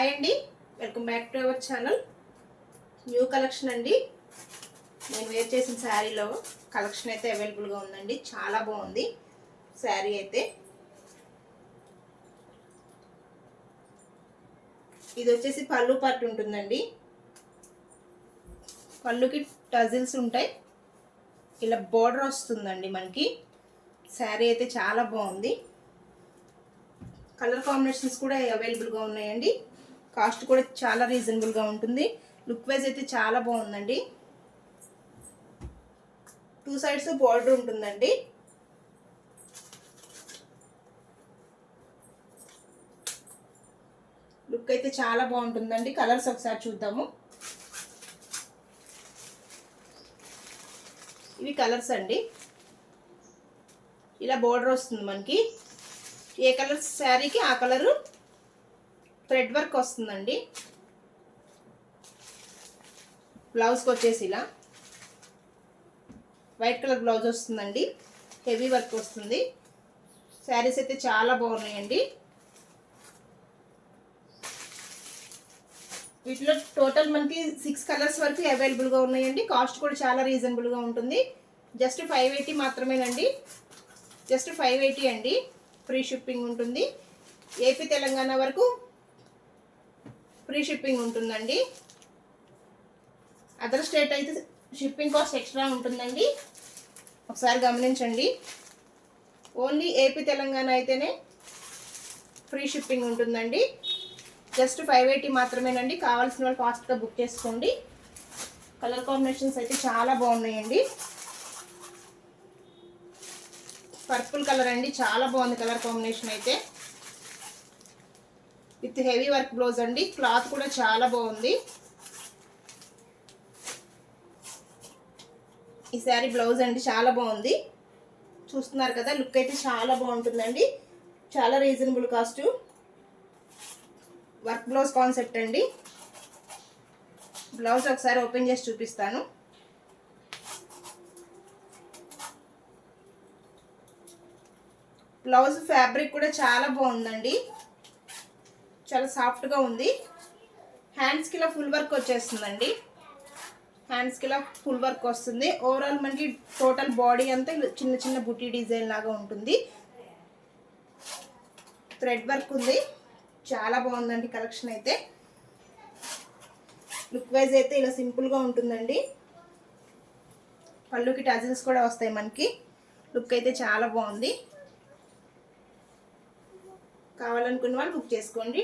Hi అండి, welcome back to our channel. New collection అండి. నేను వేర్ చేసిన శారీలో కలెక్షన్ అయితే అవైలబుల్గా ఉందండి. చాలా బాగుంది శారీ అయితే. ఇది వచ్చేసి పళ్ళు పార్ట్ ఉంటుందండి. పళ్ళుకి టజిల్స్ ఉంటాయి. ఇలా బోర్డర్ వస్తుందండి మనకి. శారీ అయితే చాలా బాగుంది. కలర్ కాంబినేషన్స్ కూడా అవైలబుల్గా ఉన్నాయండి. కాస్ట్ కూడా చాలా రీజనబుల్గా ఉంటుంది. లుక్ వైజ్ అయితే చాలా బాగుందండి. 2 సైడ్స్ బోర్డర్ ఉంటుందండి. లుక్ అయితే చాలా బాగుంటుందండి. కలర్స్ ఒకసారి చూద్దాము. ఇవి కలర్స్ అండి. ఇలా బోర్డర్ వస్తుంది మనకి. ఏ కలర్ శారీకి ఆ కలరు థ్రెడ్ వర్క్ వస్తుందండి. బ్లౌజ్కి వచ్చేసి ఇలా వైట్ కలర్ బ్లౌజ్ వస్తుందండి. హెవీ వర్క్ వస్తుంది. శారీస్ అయితే చాలా బాగున్నాయండి. వీటిలో టోటల్ మనకి 6 కలర్స్ వరకు అవైలబుల్గా ఉన్నాయండి. కాస్ట్ కూడా చాలా రీజనబుల్గా ఉంటుంది. జస్ట్ 580 మాత్రమేనండి. జస్ట్ 580 అండి. ఫ్రీ షిప్పింగ్ ఉంటుంది. ఏపీ తెలంగాణ వరకు ఫ్రీ షిప్పింగ్ ఉంటుందండి. అదర్ స్టేట్ అయితే షిప్పింగ్ కాస్ట్ ఎక్స్ట్రా ఉంటుందండి. ఒకసారి గమనించండి. ఓన్లీ ఏపీ తెలంగాణ అయితేనే ఫ్రీ షిప్పింగ్ ఉంటుందండి. జస్ట్ 580 మాత్రమేనండి. కావాల్సిన వాళ్ళు ఫాస్ట్గా బుక్ చేసుకోండి. కలర్ కాంబినేషన్స్ అయితే చాలా బాగున్నాయండి. పర్పుల్ కలర్ అండి, చాలా బాగుంది కలర్ కాంబినేషన్ అయితే. విత్ హెవీ వర్క్ బ్లౌజ్ అండి. క్లాత్ కూడా చాలా బాగుంది. ఈ శారీ బ్లౌజ్ అండి చాలా బాగుంది. చూస్తున్నారు కదా, లుక్ అయితే చాలా బాగుంటుందండి. చాలా reasonable cost. Work blouse concept అండి. బ్లౌజ్ ఒకసారి ఓపెన్ చేసి చూపిస్తాను. బ్లౌజ్ ఫ్యాబ్రిక్ కూడా చాలా బాగుందండి. చాలా సాఫ్ట్గా ఉంది. హ్యాండ్స్కి ఇలా ఫుల్ వర్క్ వచ్చేస్తుందండి. హ్యాండ్స్కి ఇలా ఫుల్ వర్క్ వస్తుంది. ఓవరాల్ మనకి టోటల్ బాడీ అంతా చిన్న చిన్న బుటీ డిజైన్ లాగా ఉంటుంది. థ్రెడ్ వర్క్ ఉంది. చాలా బాగుందండి కలెక్షన్ అయితే. లుక్ వైజ్ అయితే ఇలా సింపుల్గా ఉంటుందండి. పళ్ళుకి టజిల్స్ కూడా వస్తాయి మనకి. లుక్ అయితే చాలా బాగుంది. కావాలనుకున్న వాళ్ళు బుక్ చేసుకోండి.